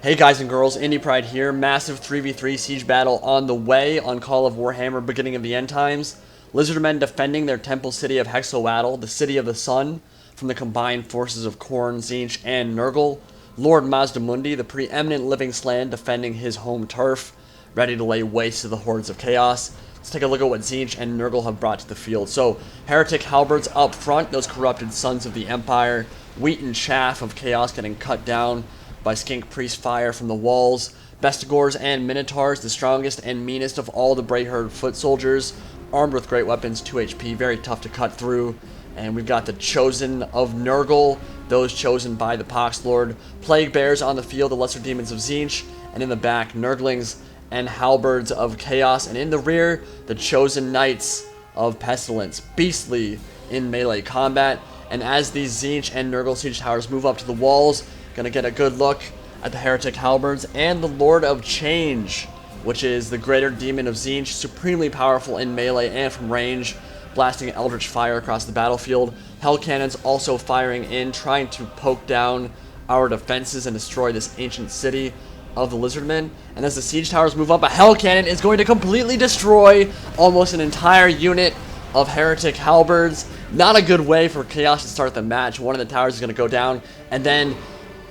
Hey guys and girls, Indie Pride here. Massive 3v3 siege battle on the way on Call of Warhammer, beginning of the end times. Lizardmen defending their Temple City of Hexoatl, the City of the Sun, from the combined forces of Khorne, Tzeentch, and Nurgle. Lord Mazdamundi, the preeminent living Slann, defending his home turf, ready to lay waste to the hordes of chaos. Let's take a look at what Tzeentch and Nurgle have brought to the field. So, heretic halberds up front, those corrupted sons of the Empire. Wheat and chaff of chaos getting cut down by Skink Priest fire from the walls. Bestigors and Minotaurs, the strongest and meanest of all the Brayherd foot soldiers, armed with great weapons, 2 HP, very tough to cut through. And we've got the Chosen of Nurgle, those chosen by the Poxlord. Plaguebearers on the field, the lesser demons of Tzeentch, and in the back, Nurglings and halberds of chaos. And in the rear, the chosen knights of pestilence, beastly in melee combat. And as these Tzeentch and Nurgle siege towers move up to the walls, gonna get a good look at the heretic halberds and the Lord of Change, which is the Greater Daemon Tzeentch, supremely powerful in melee and from range, blasting eldritch fire across the battlefield. Hell cannons also firing in, trying to poke down our defenses and destroy this ancient city of the Lizardmen. And as the siege towers move up, a hell cannon is going to completely destroy almost an entire unit of heretic halberds. Not a good way for chaos to start the match. One of the towers is going to go down, and then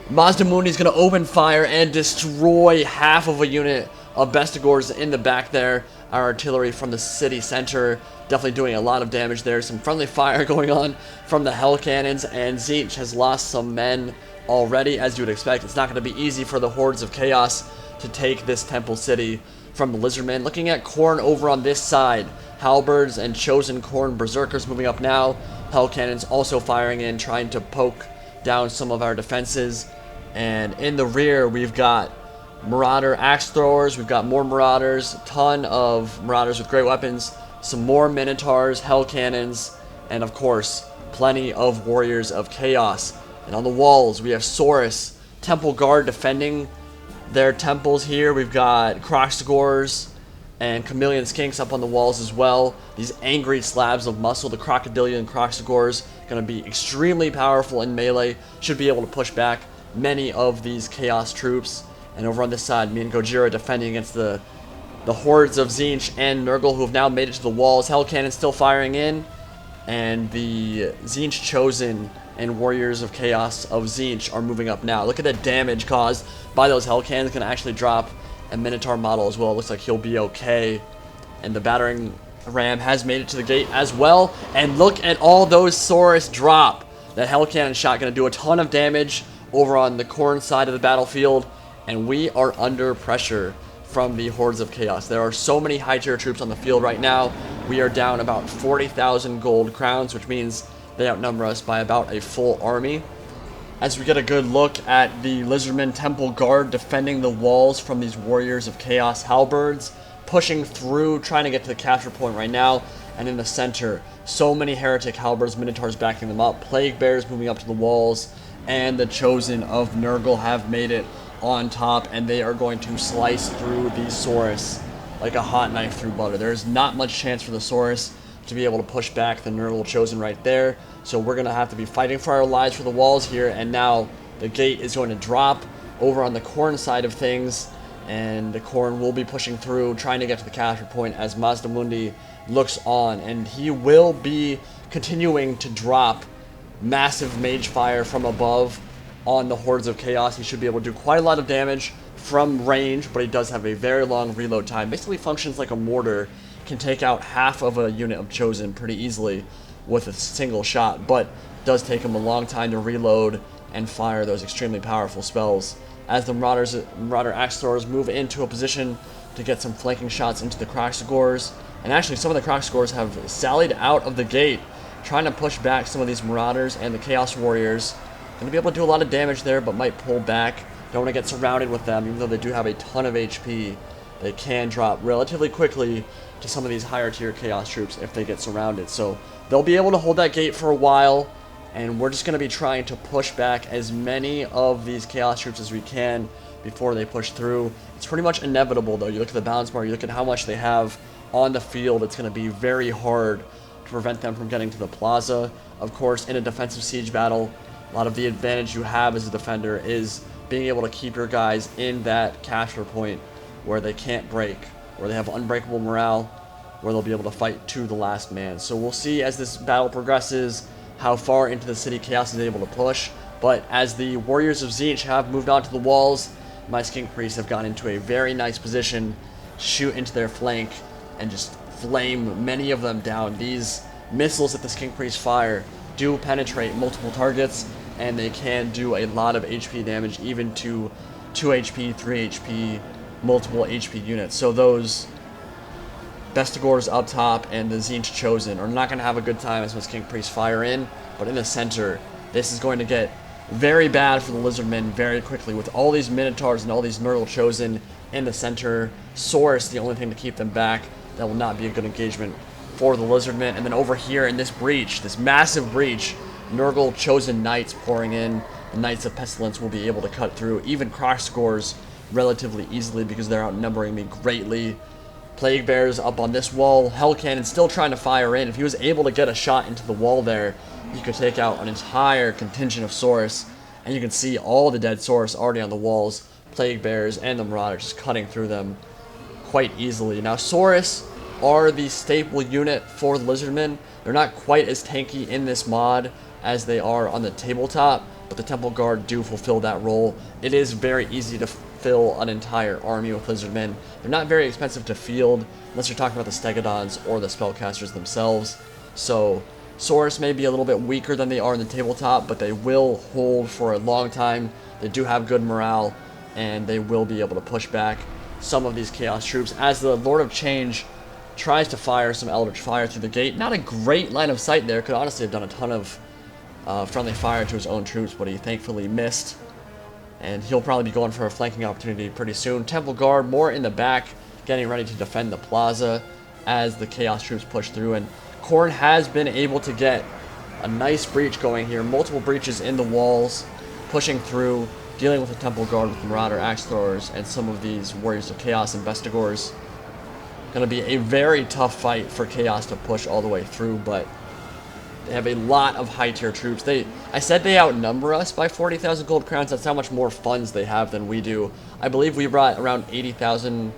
Mazdamundi is going to open fire and destroy half of a unit of Bestigors in the back there. Our artillery from the city center definitely doing a lot of damage there. Some friendly fire going on from the hell cannons, and Tzeentch has lost some men already, as you would expect. It's not going to be easy for the hordes of chaos to take this temple city from the Lizardmen. Looking at Khorne over on this side, halberds and chosen Khorne Berserkers moving up now. Hell cannons also firing in, trying to poke down some of our defenses. And in the rear, we've got Marauder axe throwers, we've got more Marauders, a ton of Marauders with great weapons, some more Minotaurs, hell cannons, and of course, plenty of Warriors of Chaos. And on the walls, we have Saurus, Temple Guard defending their temples here. We've got Kroxigors and chameleon skinks up on the walls as well. These angry slabs of muscle, the crocodilian Kroxigors, going to be extremely powerful in melee, should be able to push back many of these chaos troops. And over on this side, me and Gojira defending against the hordes of Tzeentch and Nurgle, who have now made it to the walls. Hell cannon still firing in, and the Tzeentch Chosen and Warriors of Chaos of Tzeentch are moving up now. Look at the damage caused by those hell cannons. Going to actually drop a Minotaur model as well. It looks like he'll be okay. And the battering ram has made it to the gate as well. And look at all those Saurus drop. That hell cannon shot going to do a ton of damage over on the Khorne side of the battlefield. And we are under pressure from the hordes of chaos. There are so many high tier troops on the field right now. We are down about 40,000 gold crowns, which means they outnumber us by about a full army. As we get a good look at the Lizardmen Temple Guard defending the walls from these Warriors of Chaos halberds, pushing through, trying to get to the capture point right now. And in the center, so many heretic halberds, Minotaurs backing them up, Plaguebearers moving up to the walls, and the Chosen of Nurgle have made it on top, and they are going to slice through these Saurus like a hot knife through butter. There's not much chance for the Saurus to be able to push back the Nurgle Chosen right there, so we're going to have to be fighting for our lives for the walls here. And now the gate is going to drop over on the Khorne side of things, and the Khorne will be pushing through, trying to get to the capture point as Mazdamundi looks on, and he will be continuing to drop massive mage fire from above on the hordes of chaos. He should be able to do quite a lot of damage from range, but he does have a very long reload time. Basically functions like a mortar, can take out half of a unit of Chosen pretty easily with a single shot, but does take him a long time to reload and fire those extremely powerful spells. As the Marauder axe throwers move into a position to get some flanking shots into the Kroxigors, and actually some of the Kroxigors have sallied out of the gate, trying to push back some of these Marauders and the Chaos Warriors. Going to be able to do a lot of damage there, but might pull back. Don't want to get surrounded with them, even though they do have a ton of HP. They can drop relatively quickly to some of these higher tier Chaos troops if they get surrounded. So they'll be able to hold that gate for a while, and we're just going to be trying to push back as many of these Chaos troops as we can before they push through. It's pretty much inevitable, though. You look at the balance bar, you look at how much they have on the field, it's going to be very hard to prevent them from getting to the Plaza. Of course, in a defensive siege battle, a lot of the advantage you have as a defender is being able to keep your guys in that capture point where they can't break, where they have unbreakable morale, where they'll be able to fight to the last man. So we'll see as this battle progresses how far into the city Chaos is able to push. But as the Warriors of Tzeentch have moved onto the walls, my Skink Priests have gone into a very nice position, shoot into their flank, and just flame many of them down. These missiles that the Skink Priests fire do penetrate multiple targets, and they can do a lot of HP damage, even to 2 HP, 3 HP, multiple HP units. So those Bestigors up top and the Tzeentch Chosen are not going to have a good time as my Skink Priests fire in, but in the center, this is going to get very bad for the Lizardmen very quickly with all these Minotaurs and all these Nurgle Chosen in the center. Saurus, the only thing to keep them back. That will not be a good engagement for the Lizardmen. And then over here in this breach, this massive breach, Nurgle Chosen Knights pouring in. The Knights of Pestilence will be able to cut through even Kroxigors relatively easily because they're outnumbering me greatly. Plaguebearers up on this wall. Hell Cannon still trying to fire in. If he was able to get a shot into the wall there, he could take out an entire contingent of Saurus. And you can see all the dead Saurus already on the walls. Plaguebearers and the Marauders just cutting through them quite easily. Now Saurus are the staple unit for the Lizardmen. They're not quite as tanky in this mod as they are on the tabletop, but the Temple Guard do fulfill that role. It is very easy to fill an entire army with Lizardmen. They're not very expensive to field, unless you're talking about the Stegodons or the Spellcasters themselves. So Saurus may be a little bit weaker than they are in the tabletop, but they will hold for a long time. They do have good morale, and they will be able to push back some of these Chaos troops as the Lord of Change tries to fire some Eldritch Fire through the gate. Not a great line of sight there. Could honestly have done a ton of friendly fire to his own troops, but he thankfully missed. And he'll probably be going for a flanking opportunity pretty soon. Temple Guard more in the back, getting ready to defend the Plaza as the Chaos troops push through. And Khorne has been able to get a nice breach going here. Multiple breaches in the walls, pushing through, dealing with the Temple Guard with the Marauder Axe Throwers and some of these Warriors of Chaos and Bestigors. Going to be a very tough fight for Chaos to push all the way through, but they have a lot of high-tier troops. I said they outnumber us by 40,000 gold crowns. That's how much more funds they have than we do. I believe we brought around 80,000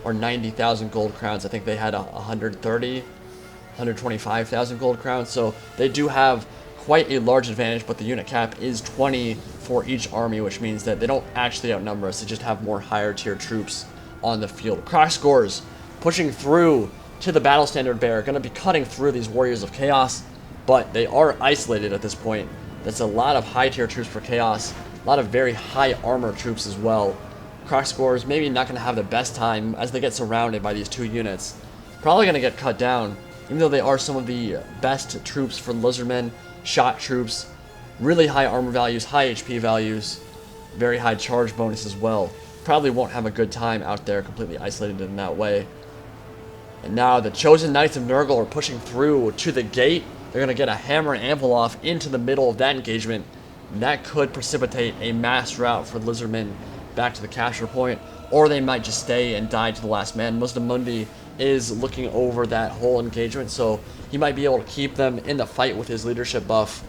or 90,000 gold crowns. I think they had 130, 125,000 gold crowns. So they do have quite a large advantage, but the unit cap is 20 for each army, which means that they don't actually outnumber us. They just have more higher-tier troops on the field. Kroxigors pushing through to the Battle Standard Bearer, going to be cutting through these Warriors of Chaos, but they are isolated at this point. That's a lot of high-tier troops for Chaos, a lot of very high armor troops as well. Kroxigors maybe not going to have the best time as they get surrounded by these two units. Probably going to get cut down, even though they are some of the best troops for Lizardmen, shot troops, really high armor values, high HP values, very high charge bonus as well. Probably won't have a good time out there completely isolated in that way. And now the Chosen Knights of Nurgle are pushing through to the gate. They're going to get a hammer and anvil off into the middle of that engagement. And that could precipitate a mass rout for Lizardmen back to the capture point. Or they might just stay and die to the last man. Mazdamundi is looking over that whole engagement, so he might be able to keep them in the fight with his leadership buff.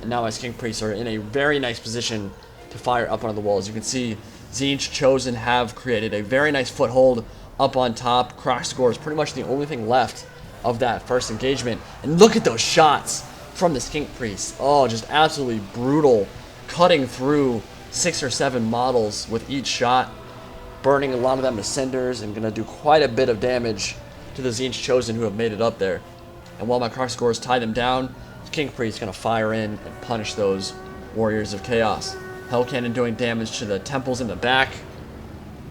And now my Skink Priests are in a very nice position to fire up onto the walls. You can see Tzeentch Chosen have created a very nice foothold up on top. Kroxigors is pretty much the only thing left of that first engagement. And look at those shots from the Skink Priests. Oh, just absolutely brutal. Cutting through 6 or 7 models with each shot. Burning a lot of them to cinders and going to do quite a bit of damage to the Tzeentch Chosen who have made it up there. And while my Kroxigors tie them down, the Skink Priest is going to fire in and punish those Warriors of Chaos. Hell Cannon doing damage to the temples in the back.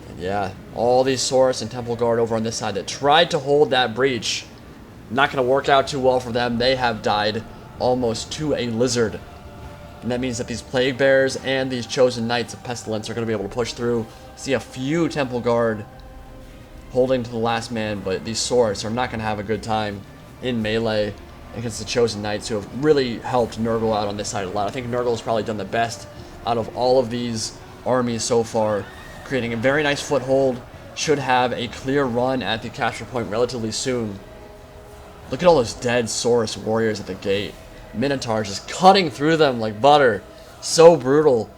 And yeah, all these Saurus and Temple Guard over on this side that tried to hold that breach. Not going to work out too well for them. They have died almost to a lizard. And that means that these Plaguebearers and these Chosen Knights of Pestilence are going to be able to push through. See a few Temple Guard holding to the last man, but these Saurus are not going to have a good time in melee against the Chosen Knights, who have really helped Nurgle out on this side a lot. I think Nurgle has probably done the best out of all of these armies so far, creating a very nice foothold. Should have a clear run at the capture point relatively soon. Look at all those dead Saurus warriors at the gate. Minotaurs just cutting through them like butter. So brutal.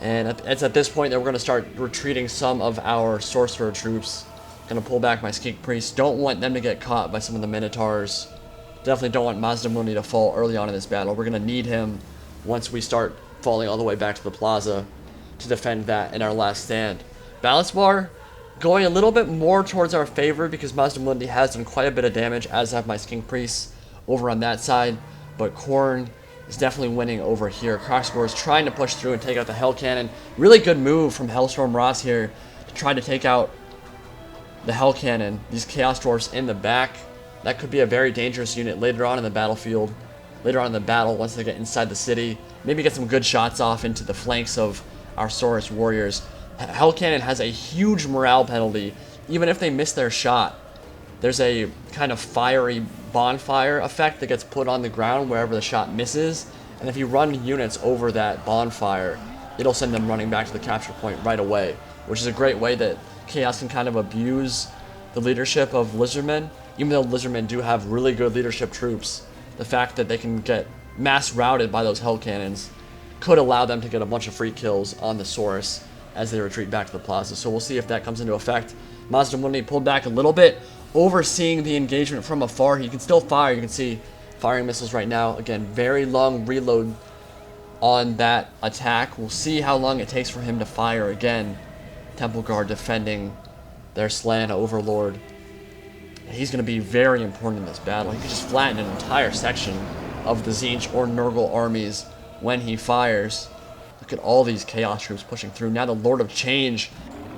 And it's at this point that we're going to start retreating some of our sorcerer troops. Going to pull back my Skink Priests. Don't want them to get caught by some of the Minotaurs. Definitely don't want Mazdamundi to fall early on in this battle. We're going to need him once we start falling all the way back to the Plaza to defend that in our last stand. Balance bar going a little bit more towards our favor because Mazdamundi has done quite a bit of damage, as have my Skink Priests over on that side. But Khorne is definitely winning over here. Kroxigors trying to push through and take out the Hell Cannon. Really good move from Hellstorm Ross here to try to take out the Hell Cannon. These Chaos Dwarfs in the back. That could be a very dangerous unit later on in the battlefield. Later on in the battle, once they get inside the city. Maybe get some good shots off into the flanks of our Saurus warriors. Hell Cannon has a huge morale penalty, even if they miss their shot. There's a kind of fiery bonfire effect that gets put on the ground wherever the shot misses, and if you run units over that bonfire, it'll send them running back to the capture point right away, which is a great way that Chaos can kind of abuse the leadership of Lizardmen. Even though Lizardmen do have really good leadership troops, the fact that they can get mass routed by those Hell Cannons could allow them to get a bunch of free kills on the Saurus as they retreat back to the Plaza. So we'll see if that comes into effect. Mazdamundi pulled back a little bit, overseeing the engagement from afar. He can still fire. You can see firing missiles right now. Again, very long reload on that attack. We'll see how long it takes for him to fire again. Temple Guard defending their Slann Overlord. He's going to be very important in this battle. He could just flatten an entire section of the Tzeentch or Nurgle armies when he fires. Look at all these Chaos troops pushing through. Now the Lord of Change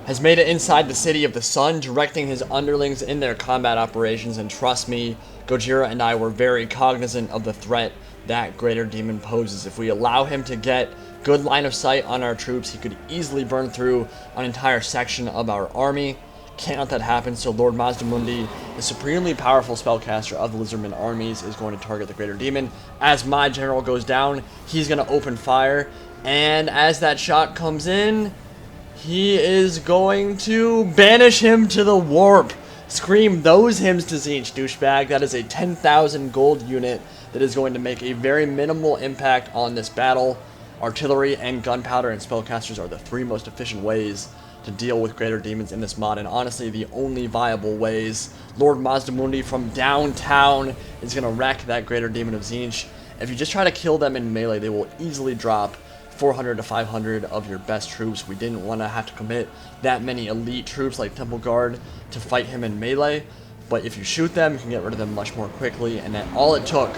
has made it inside the City of the Sun, directing his underlings in their combat operations. And trust me, Gojira and I were very cognizant of the threat that Greater Demon poses. If we allow him to get good line of sight on our troops, he could easily burn through an entire section of our army. Can't let that happen, so Lord Mazdamundi, the supremely powerful spellcaster of the Lizardmen armies, is going to target the Greater Demon. As my general goes down, he's going to open fire, and as that shot comes in, he is going to banish him to the warp. Scream those hymns to Tzeentch, douchebag. That is a 10,000 gold unit that is going to make a very minimal impact on this battle. Artillery and gunpowder and spellcasters are the three most efficient ways to deal with Greater Demons in this mod, and honestly the only viable ways. Lord Mazdamundi from downtown is going to wreck that Greater Demon of Tzeentch. If you just try to kill them in melee, they will easily drop 400 to 500 of your best troops. We didn't want to have to commit that many elite troops like Temple Guard to fight him in melee, but if you shoot them, you can get rid of them much more quickly, and that all it took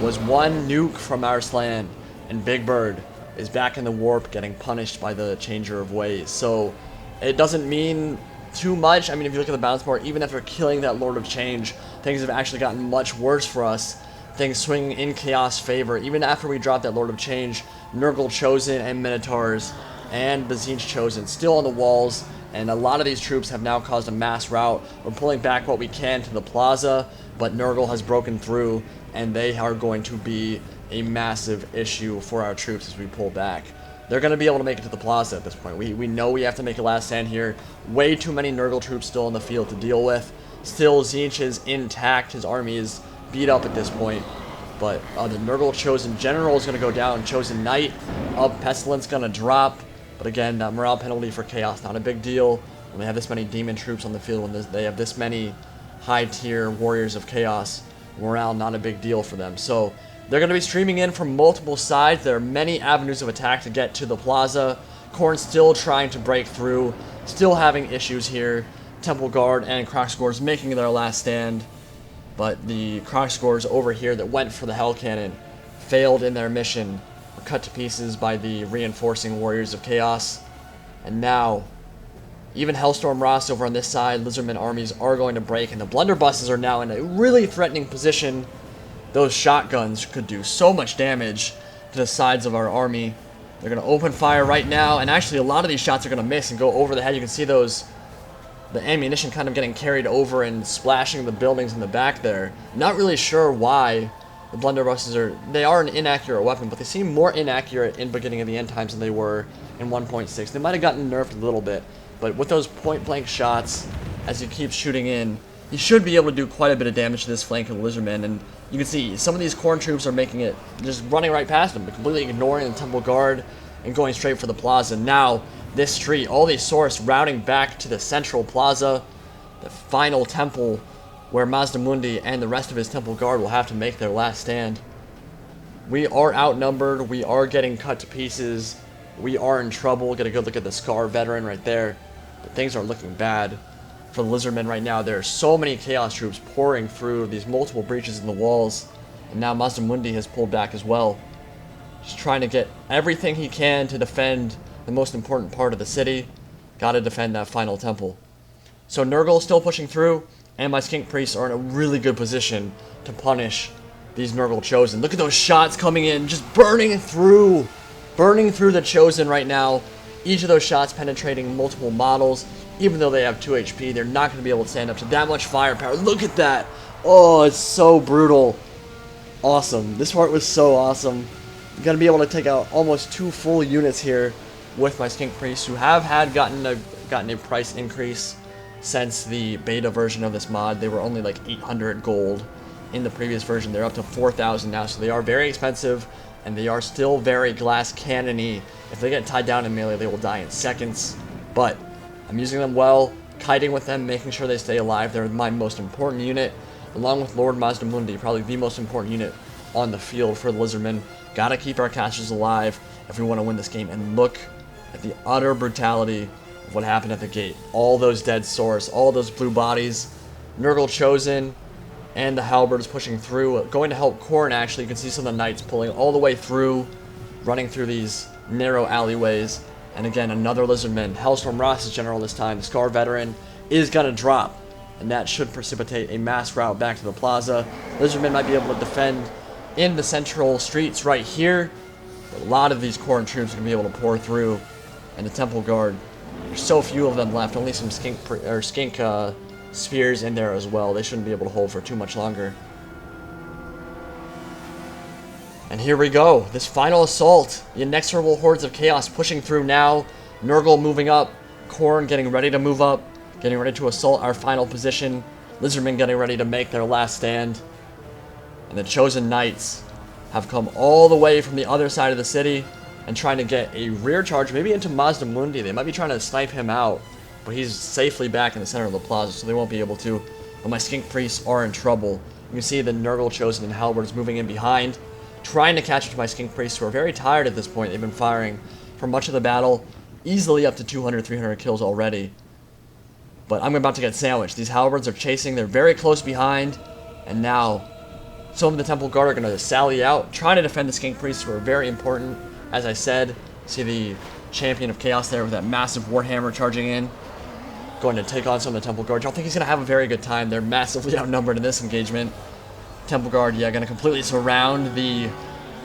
was one nuke from our Slann, and Big Bird is back in the warp getting punished by the Changer of Ways. So it doesn't mean too much. I mean, if you look at the balance board, even after killing that Lord of Change, things have actually gotten much worse for us. Things swing in Chaos' favor. Even after we dropped that Lord of Change, Nurgle Chosen and Minotaurs and the Tzeentch Chosen still on the walls, and a lot of these troops have now caused a mass rout. We're pulling back what we can to the Plaza, but Nurgle has broken through, and they are going to be a massive issue for our troops as we pull back. They're going to be able to make it to the Plaza at this point. We know we have to make a last stand here. Way too many Nurgle troops still in the field to deal with. Still, Tzeentch is intact. His army is beat up at this point. But the Nurgle Chosen General is going to go down. Chosen Knight of Pestilence going to drop. But again, that morale penalty for Chaos, not a big deal. When they have this many demon troops on the field, when they have this many high-tier warriors of Chaos, morale not a big deal for them. So they're going to be streaming in from multiple sides. There are many avenues of attack to get to the Plaza. Khorne still trying to break through, still having issues here. Temple Guard and Kroxigors making their last stand. But the Kroxigors over here that went for the Hell Cannon failed in their mission. Were cut to pieces by the reinforcing Warriors of Chaos. And now, even Hellstorm Ross over on this side, Lizardmen armies are going to break, and the blunderbusses are now in a really threatening position. Those shotguns could do so much damage to the sides of our army. They're going to open fire right now, and actually a lot of these shots are going to miss and go over the head. You can see the ammunition kind of getting carried over and splashing the buildings in the back there. Not really sure why the blunderbusses they are an inaccurate weapon, but they seem more inaccurate in beginning of the end times than they were in 1.6. They might have gotten nerfed a little bit, but with those point-blank shots, as you keep shooting in, you should be able to do quite a bit of damage to this flank of Lizardmen, and you can see some of these Khorne troops are making it, just running right past them, completely ignoring the Temple Guard and going straight for the Plaza. Now, this street, all these Saurus routing back to the central Plaza, the final temple where Mazdamundi and the rest of his Temple Guard will have to make their last stand. We are outnumbered. We are getting cut to pieces. We are in trouble. Get a good look at the Scar veteran right there. But things are looking bad for the Lizardmen right now. There are so many Chaos troops pouring through these multiple breaches in the walls. And now Mazdamundi has pulled back as well. Just trying to get everything he can to defend the most important part of the city. Gotta defend that final temple. So Nurgle still pushing through, and my Skink Priests are in a really good position to punish these Nurgle Chosen. Look at those shots coming in, just burning through the Chosen right now. Each of those shots penetrating multiple models. Even though they have 2 HP, they're not going to be able to stand up to that much firepower. Look at that. Oh, it's so brutal. Awesome. This part was so awesome. I'm going to be able to take out almost 2 full units here with my Skink Priests, who have gotten a price increase since the beta version of this mod. They were only like 800 gold in the previous version. They're up to 4,000 now, so they are very expensive, and they are still very glass cannon-y. If they get tied down in melee, they will die in seconds, but I'm using them well, kiting with them, making sure they stay alive. They're my most important unit, along with Lord Mazdamundi, probably the most important unit on the field for the Lizardmen. Gotta keep our casters alive if we want to win this game, and look at the utter brutality of what happened at the gate. All those dead Saurus, all those blue bodies, Nurgle Chosen, and the Halberds pushing through, going to help Khorne. Actually, you can see some of the Knights pulling all the way through, running through these narrow alleyways. And again, another Lizardman. Hellstorm Ross's general this time, the Scar veteran, is going to drop, and that should precipitate a mass route back to the Plaza. Lizardmen might be able to defend in the central streets right here, but a lot of these Khorne troops are going to be able to pour through, and the Temple Guard, there's so few of them left, only some skink spheres in there as well. They shouldn't be able to hold for too much longer. And here we go, this final assault. The inexorable hordes of chaos pushing through now. Nurgle moving up, Khorne getting ready to move up, getting ready to assault our final position. Lizardmen getting ready to make their last stand. And the Chosen Knights have come all the way from the other side of the city and trying to get a rear charge, maybe into Mazdamundi. They might be trying to snipe him out, but he's safely back in the center of the Plaza, so they won't be able to. But my Skink Priests are in trouble. You can see the Nurgle Chosen and Halberds moving in behind, trying to catch up to my Skink Priests, who are very tired at this point. They've been firing for much of the battle, easily up to 200, 300 kills already. But I'm about to get sandwiched. These Halberds are chasing, they're very close behind, and now some of the Temple Guard are going to sally out, trying to defend the Skink Priests, who are very important. As I said, see the Champion of Chaos there with that massive Warhammer charging in, going to take on some of the Temple Guard. I don't think he's going to have a very good time. They're massively outnumbered in this engagement. Temple Guard, yeah, going to completely surround the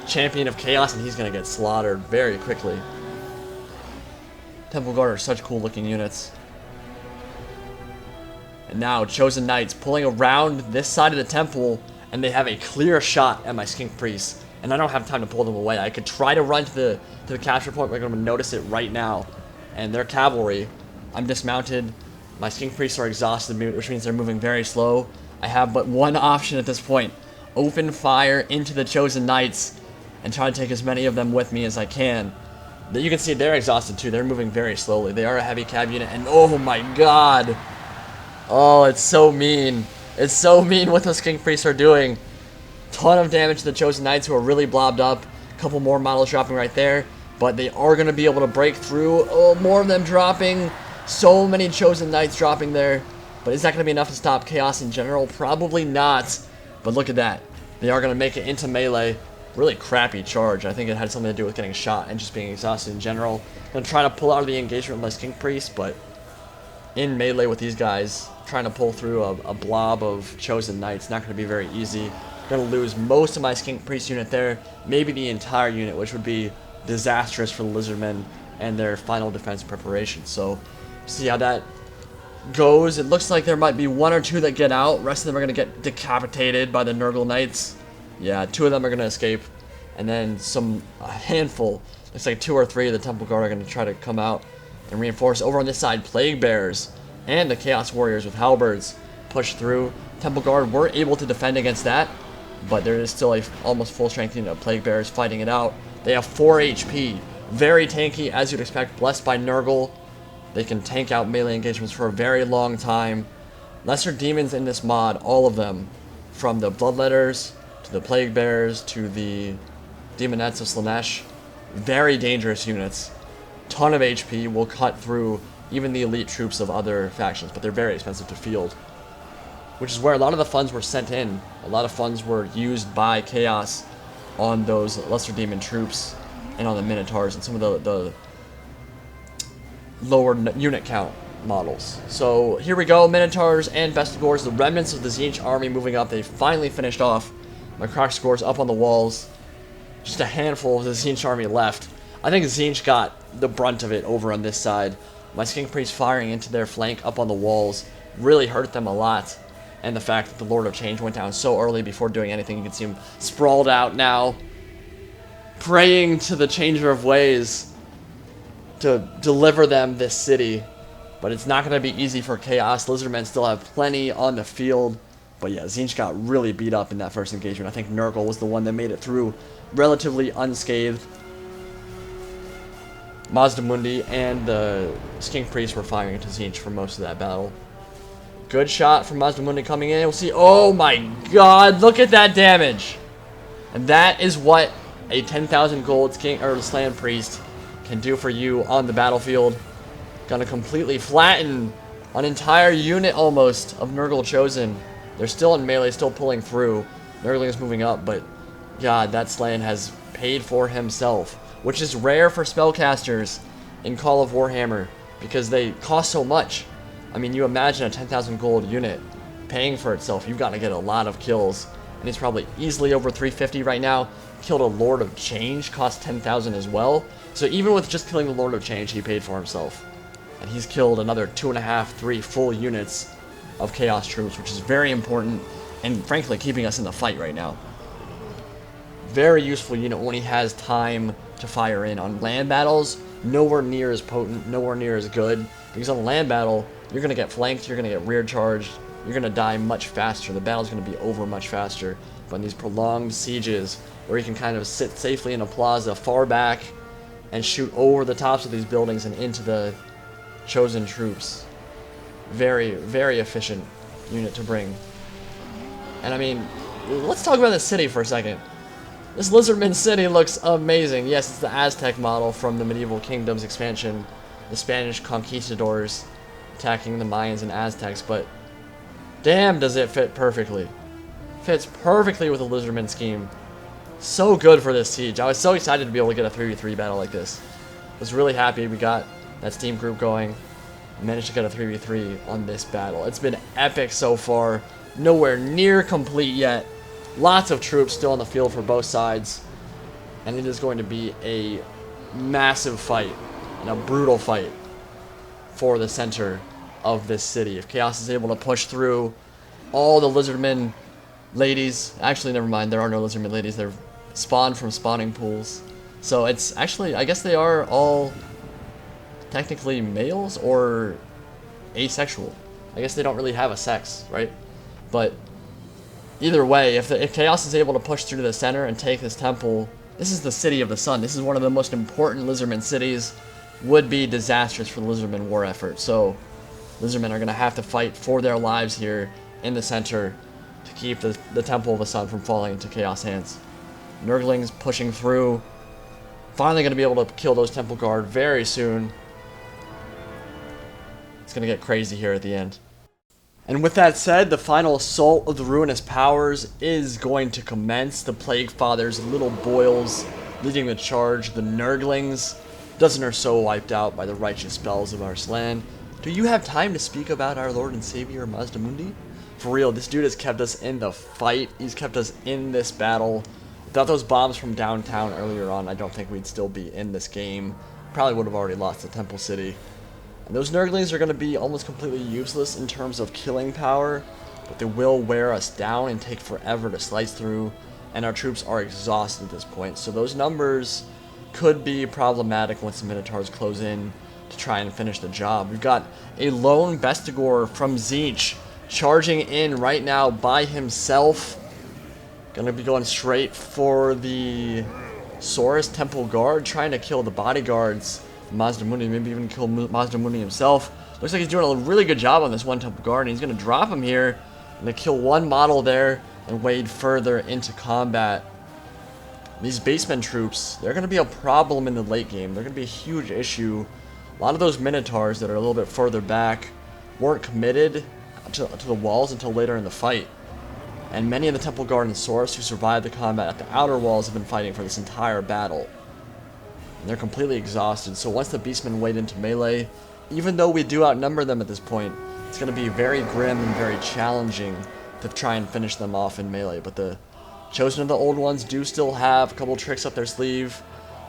Champion of Chaos, and he's going to get slaughtered very quickly. Temple Guard are such cool looking units. And now Chosen Knights pulling around this side of the temple, and they have a clear shot at my Skink Priests. And I don't have time to pull them away. I could try to run to the capture point, but I'm going to notice it right now. And their cavalry, I'm dismounted. My Skink Priests are exhausted, which means they're moving very slow. I have but one option at this point. Open fire into the Chosen Knights and try to take as many of them with me as I can. You can see they're exhausted too. They're moving very slowly. They are a heavy cab unit, and oh my god. Oh, it's so mean. It's so mean what those Skink Priests are doing. Ton of damage to the Chosen Knights, who are really blobbed up. A couple more models dropping right there, but they are going to be able to break through. Oh, more of them dropping. So many Chosen Knights dropping there. But is that going to be enough to stop Chaos in general? Probably not. But look at that. They are going to make it into melee. Really crappy charge. I think it had something to do with getting shot and just being exhausted in general. Going to try to pull out of the engagement with my Skink Priest, but in melee with these guys, trying to pull through a blob of Chosen Knights, not going to be very easy. Going to lose most of my Skink Priest unit there, maybe the entire unit, which would be disastrous for the Lizardmen and their final defense preparation. So, see how that goes. It looks like there might be one or two that get out. Rest of them are going to get decapitated by the Nurgle Knights. Yeah, 2 of them are going to escape, and then a handful, looks like 2 or 3 of the Temple Guard are going to try to come out and reinforce. Over on this side, Plaguebearers and the Chaos Warriors with Halberds push through. Temple Guard were able to defend against that, but there is still a almost full strength unit of Plaguebearers fighting it out. They have 4 HP. Very tanky, as you'd expect, blessed by Nurgle. They can tank out melee engagements for a very long time. Lesser demons in this mod, all of them, from the Bloodletters to the Plaguebearers to the Demonettes of Slaanesh, very dangerous units. Ton of HP, will cut through even the elite troops of other factions, but they're very expensive to field. Which is where a lot of the funds were sent in. A lot of funds were used by Chaos on those lesser demon troops and on the Minotaurs and some of the lower unit count models. So here we go, Minotaurs and Bestigors, the remnants of the Tzeentch army moving up. They finally finished off. My Kroxigors up on the walls. Just a handful of the Tzeentch army left. I think Tzeentch got the brunt of it over on this side. My Skink Priests firing into their flank up on the walls really hurt them a lot. And the fact that the Lord of Change went down so early before doing anything, you can see him sprawled out now, praying to the Changer of Ways to deliver them this city. But it's not going to be easy for Chaos. Lizardmen still have plenty on the field. But yeah, Tzeentch got really beat up in that first engagement. I think Nurgle was the one that made it through relatively unscathed. Mazdamundi and the Skink Priests were firing into Tzeentch for most of that battle. Good shot from Mazdamundi coming in. We'll see. Oh my god, look at that damage. And that is what a 10,000 gold Slann Priest can do for you on the battlefield. Gonna completely flatten an entire unit almost of Nurgle Chosen. They're still in melee, still pulling through. Nurgling is moving up, but god, that Slann has paid for himself, which is rare for spellcasters in Call of Warhammer because they cost so much. I mean, you imagine a 10,000 gold unit paying for itself. You've got to get a lot of kills. And he's probably easily over 350 right now. Killed a Lord of Change, cost 10,000 as well. So even with just killing the Lord of Change, he paid for himself. And he's killed another 2.5, 3 full units of Chaos troops, which is very important. And frankly, keeping us in the fight right now. Very useful unit when he has time to fire in. On land battles, nowhere near as potent, nowhere near as good. Because on a land battle, you're going to get flanked, you're going to get rear charged, you're going to die much faster. The battle's going to be over much faster. But in these prolonged sieges, where you can kind of sit safely in a plaza far back and shoot over the tops of these buildings and into the chosen troops. Very, very efficient unit to bring. And I mean, let's talk about this city for a second. This Lizardman city looks amazing. Yes, it's the Aztec model from the Medieval Kingdoms expansion. The Spanish conquistadors attacking the Mayans and Aztecs, but damn does it fit perfectly. Fits perfectly with the Lizardman scheme. So good for this siege. I was so excited to be able to get a 3v3 battle like this. I was really happy we got that Steam group going. Managed to get a 3v3 on this battle. It's been epic so far. Nowhere near complete yet. Lots of troops still on the field for both sides. And it is going to be a massive fight. And a brutal fight for the center of this city. If Chaos is able to push through all the Lizardmen ladies, actually never mind, there are no Lizardmen ladies, they're spawned from spawning pools. So it's actually, I guess they are all technically males or asexual. I guess they don't really have a sex, right? But either way, if Chaos is able to push through to the center and take this temple, this is the City of the Sun. This is one of the most important Lizardmen cities. Would be disastrous for the Lizardmen war effort. So Lizardmen are going to have to fight for their lives here in the center to keep the Temple of the Sun from falling into Chaos hands. Nurglings pushing through. Finally going to be able to kill those Temple Guard very soon. It's going to get crazy here at the end. And with that said, the final assault of the Ruinous Powers is going to commence. The Plague Fathers, Little Boils, leading the charge. The Nurglings, dozen or so wiped out by the righteous spells of our Slann. Do you have time to speak about our Lord and Savior, Mazdamundi? For real, this dude has kept us in the fight. He's kept us in this battle. Without those bombs from downtown earlier on, I don't think we'd still be in this game. Probably would have already lost to Temple City. And those Nurglings are going to be almost completely useless in terms of killing power, but they will wear us down and take forever to slice through, and our troops are exhausted at this point. So those numbers could be problematic once the Minotaurs close in to try and finish the job. We've got a lone Bestigor from Tzeentch charging in right now by himself. Gonna be going straight for the Saurus Temple Guard trying to kill the bodyguards. Mazdamundi, maybe even kill Mazdamundi himself. Looks like he's doing a really good job on this one Temple Guard, and he's going to drop him here and to kill one model there and wade further into combat. These baseman troops, they're going to be a problem in the late game. They're going to be a huge issue. A lot of those Minotaurs that are a little bit further back weren't committed to the walls until later in the fight. And many of the Temple Guard and Saurus who survived the combat at the outer walls have been fighting for this entire battle. And they're completely exhausted, so once the Beastmen wade into melee, even though we do outnumber them at this point, it's going to be very grim and very challenging to try and finish them off in melee. But the Chosen of the Old Ones do still have a couple tricks up their sleeve.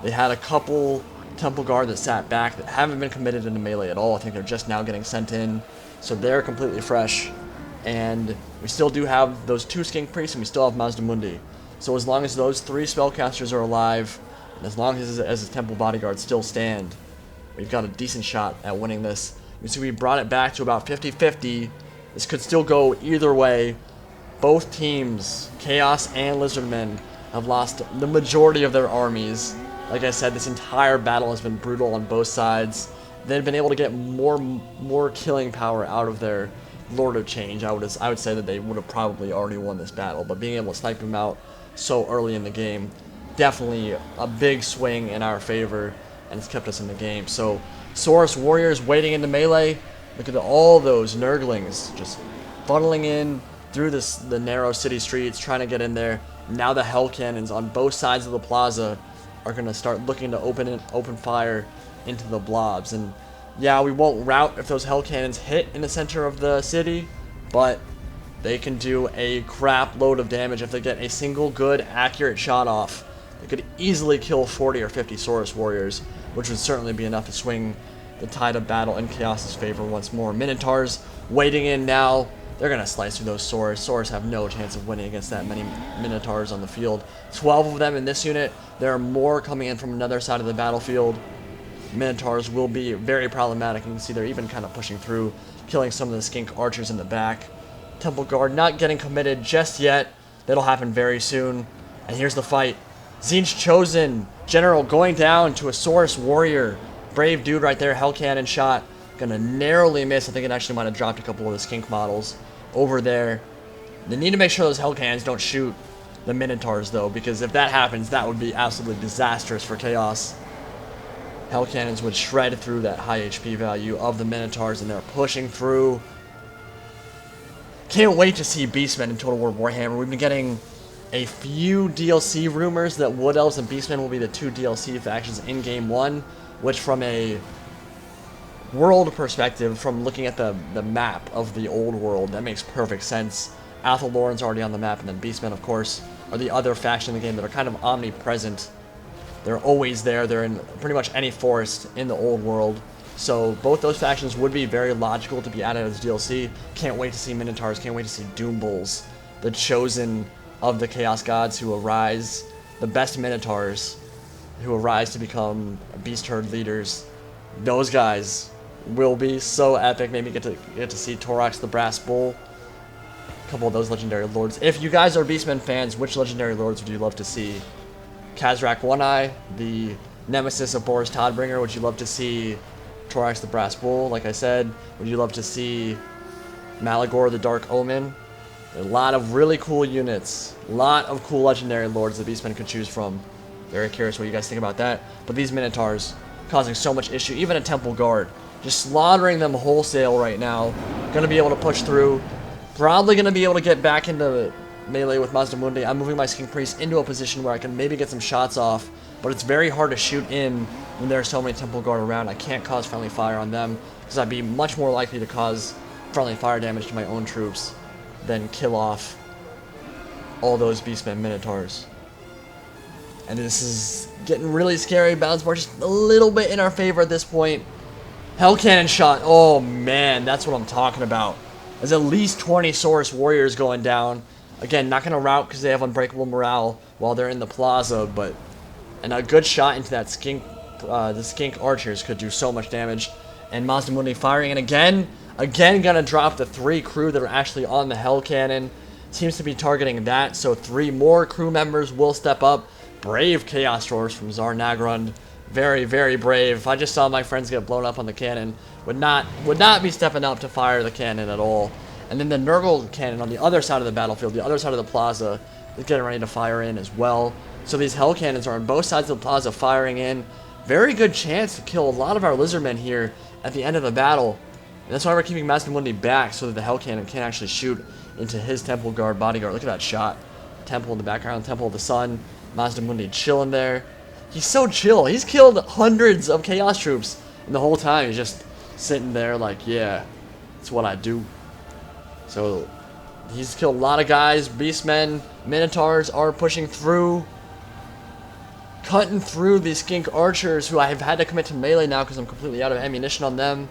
They had a couple Temple Guard that sat back that haven't been committed into melee at all. I think they're just now getting sent in, so they're completely fresh. And we still do have those 2 Skink Priests, and we still have Mazdamundi. So as long as those 3 spellcasters are alive, and as long as the Temple Bodyguards still stand, we've got a decent shot at winning this. You see we brought it back to about 50-50. This could still go either way. Both teams, Chaos and Lizardmen, have lost the majority of their armies. Like I said, this entire battle has been brutal on both sides. They've been able to get more killing power out of their Lord of Change. I would say that they would have probably already won this battle, but being able to snipe him out so early in the game, definitely a big swing in our favor, and it's kept us in the game. So Saurus warriors wading into melee. Look at all those Nurglings just funneling in through the narrow city streets, trying to get in there. Now the hell cannons on both sides of the plaza are going to start looking to open fire into the blobs. And yeah, we won't rout if those hell cannons hit in the center of the city, but they can do a crap load of damage if they get a single good, accurate shot off. They could easily kill 40 or 50 Saurus warriors, which would certainly be enough to swing the tide of battle in Chaos's favor once more. Minotaurs wading in now. They're going to slice through those Saurus. Saurus have no chance of winning against that many Minotaurs on the field. 12 of them in this unit. There are more coming in from another side of the battlefield. Minotaurs will be very problematic. You can see they're even kind of pushing through, killing some of the Skink archers in the back. Temple Guard not getting committed just yet. That'll happen very soon. And here's the fight. Tzeentch Chosen, General going down to a Saurus warrior. Brave dude right there, hell cannon shot. Gonna narrowly miss. I think it actually might have dropped a couple of the Skink models over there. They need to make sure those hell cannons don't shoot the Minotaurs though, because if that happens, that would be absolutely disastrous for Chaos. Hell cannons would shred through that high HP value of the Minotaurs, and they're pushing through. Can't wait to see Beastmen in Total War Warhammer. We've been getting a few DLC rumors that Wood Elves and Beastmen will be the 2 DLC factions in Game 1, which from a world perspective, from looking at the map of the old world, that makes perfect sense. Athel-Loren's already on the map, and then Beastmen, of course, are the other faction in the game that are kind of omnipresent. They're always there. They're in pretty much any forest in the old world. So both those factions would be very logical to be added as DLC. Can't wait to see Minotaurs. Can't wait to see Doom Bulls, the chosen of the Chaos Gods who arise, the best Minotaurs who arise to become Beast Herd leaders. Those guys will be so epic. Maybe get to see Torox the Brass Bull. A couple of those legendary lords. If you guys are Beastmen fans, which legendary lords would you love to see? Khazrak One-Eye, the nemesis of Boris Todbringer. Would you love to see Torox the Brass Bull? Like I said, would you love to see Malagor the Dark Omen? A lot of really cool units. A lot of cool legendary lords that Beastmen could choose from. Very curious what you guys think about that. But these Minotaurs causing so much issue. Even a Temple Guard. Just slaughtering them wholesale right now. Gonna be able to push through. Probably gonna be able to get back into melee with Mazdamundi. I'm moving my Skink Priests into a position where I can maybe get some shots off, but it's very hard to shoot in when there are so many Temple Guard around. I can't cause friendly fire on them, because I'd be much more likely to cause friendly fire damage to my own troops than kill off all those Beastmen Minotaurs. And this is getting really scary. Balance bar just a little bit in our favor at this point. Hell cannon shot. Oh man, that's what I'm talking about. There's at least 20 Saurus warriors going down. Again, not going to rout because they have unbreakable morale while they're in the plaza, but and a good shot into that Skink, the Skink archers could do so much damage. And Mazdamundi firing, and again gonna drop the 3 crew that are actually on the hell cannon. Seems to be targeting that, so 3 more crew members will step up. brave Chaos Dwarfs from Tsar Nagrund. Very, very brave. If I just saw my friends get blown up on the cannon, would not be stepping up to fire the cannon at all. And then the Nurgle cannon on the other side of the battlefield, the other side of the plaza, is getting ready to fire in as well. So these Hell Cannons are on both sides of the plaza firing in. Very good chance to kill a lot of our Lizardmen here at the end of the battle. And that's why we're keeping Mazdamundi back, so that the Hell Cannon can't actually shoot into his Temple Guard bodyguard. Look at that shot. Temple in the background, Temple of the Sun. Mazdamundi chilling there. He's so chill. He's killed hundreds of Chaos troops. And the whole time he's just sitting there like, yeah, that's what I do. So he's killed a lot of guys. Beastmen, Minotaurs are pushing through. Cutting through these Skink Archers, who I have had to commit to melee now because I'm completely out of ammunition on them.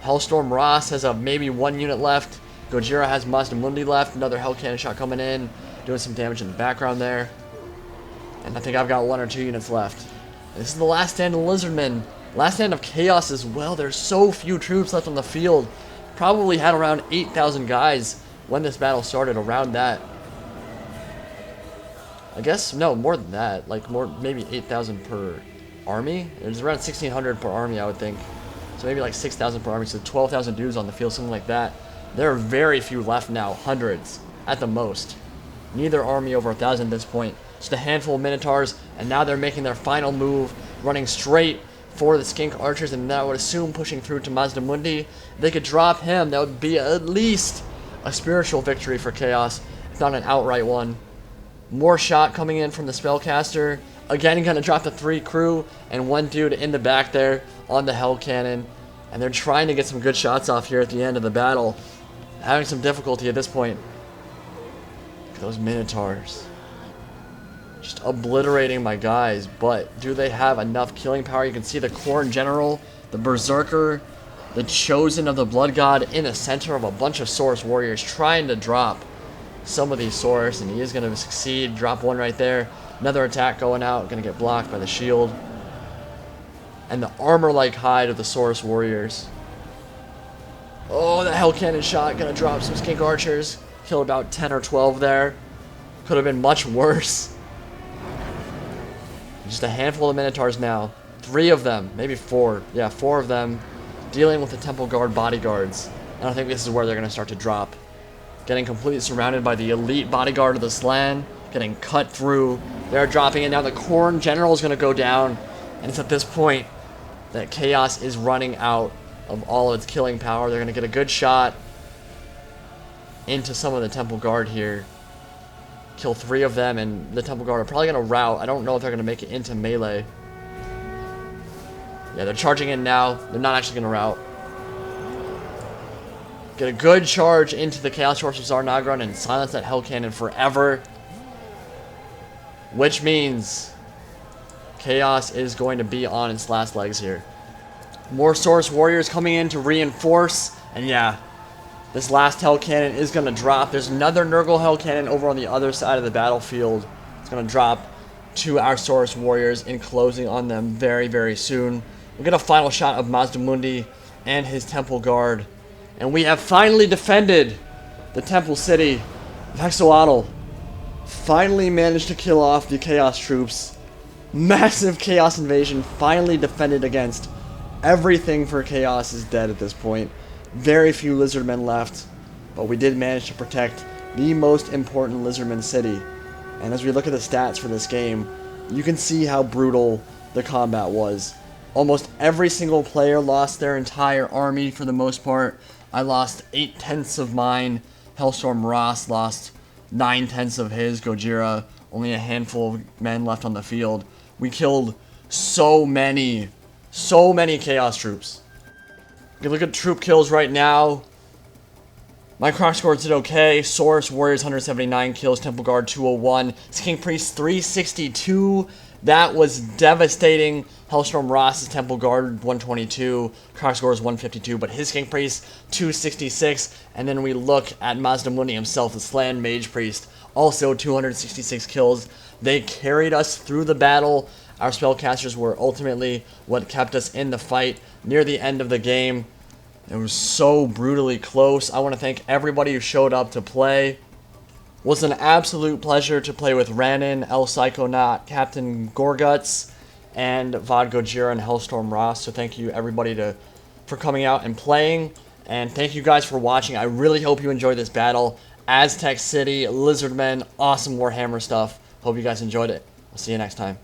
Hellstorm Ross has maybe 1 unit left. Gojira has Mazdamundi left. Another Hell Cannon shot coming in, doing some damage in the background there. And I think I've got 1 or 2 units left. And this is the last stand of Lizardmen. Last stand of Chaos as well. There's so few troops left on the field. Probably had around 8,000 guys when this battle started, around that. I guess, no, more than that. Like, maybe 8,000 per army. There's around 1,600 per army, I would think. So maybe like 6,000 per army, so 12,000 dudes on the field, something like that. There are very few left now, hundreds at the most. Neither army over 1,000 at this point. Just a handful of Minotaurs, and now they're making their final move, running straight for the Skink Archers, and that would assume pushing through to Mazdamundi. If they could drop him, that would be at least a spiritual victory for Chaos, if not an outright one. More shot coming in from the Spellcaster. Again, gonna drop the 3 crew and 1 dude in the back there on the Hell Cannon. And they're trying to get some good shots off here at the end of the battle. Having some difficulty at this point. Those Minotaurs. Just obliterating my guys, but do they have enough killing power? You can see the Khorne General, the Berserker, the Chosen of the Blood God in the center of a bunch of Saurus warriors trying to drop some of these Saurus, and he is going to succeed. Drop 1 right there. Another attack going out, going to get blocked by the shield. And the armor-like hide of the Saurus warriors. Oh, the Hell Cannon shot, going to drop some Skink Archers. Kill about 10 or 12 there. Could have been much worse. Just a handful of Minotaurs now. 3 of them, maybe 4. Yeah, 4 of them dealing with the Temple Guard bodyguards. And I think this is where they're going to start to drop. Getting completely surrounded by the elite bodyguard of the Slann. Getting cut through. They're dropping it now. The Khorne General is going to go down. And it's at this point that Chaos is running out of all of its killing power. They're going to get a good shot into some of the Temple Guard here. Kill 3 of them, and the Temple Guard are probably going to rout. I don't know if they're going to make it into melee. Yeah, they're charging in now. They're not actually going to rout. Get a good charge into the Chaos Dwarfs of Tsar Nagrund and silence that Hell Cannon forever. Which means Chaos is going to be on its last legs here. More Saurus warriors coming in to reinforce. And yeah, this last Hell Cannon is going to drop. There's another Nurgle Hell Cannon over on the other side of the battlefield. It's going to drop to our Saurus warriors in closing on them very, very soon. We'll get a final shot of Mazdamundi and his Temple Guard. And we have finally defended the Temple City of Hexoatl. Finally managed to kill off the Chaos troops. Massive Chaos invasion finally defended against. Everything for Chaos is dead at this point. Very few Lizardmen left. But we did manage to protect the most important Lizardman city. And as we look at the stats for this game, you can see how brutal the combat was. Almost every single player lost their entire army for the most part. I lost 8/10 of mine. Hellstorm Ross lost 9/10 of his. Gojira, only a handful of men left on the field. We killed so many Chaos troops. You can look at troop kills right now. My Kroxigors did okay. Saurus Warriors 179 kills. Temple Guard 201. Skink Priests 362. That was devastating. Hellstorm Ross's Temple Guard 122. Kroxigors 152. But his Skink Priest 266. And then we look at Mazdamundi himself, the Slann Mage Priest. Also 266 kills. They carried us through the battle. Our spellcasters were ultimately what kept us in the fight near the end of the game. It was so brutally close. I want to thank everybody who showed up to play. Was an absolute pleasure to play with Ranon, El Psychonaut, Captain Gorguts, and Vodgo Jira and Hellstorm Ross. So thank you everybody for coming out and playing. And thank you guys for watching. I really hope you enjoyed this battle. Aztec City, Lizardmen, awesome Warhammer stuff. Hope you guys enjoyed it. I'll see you next time.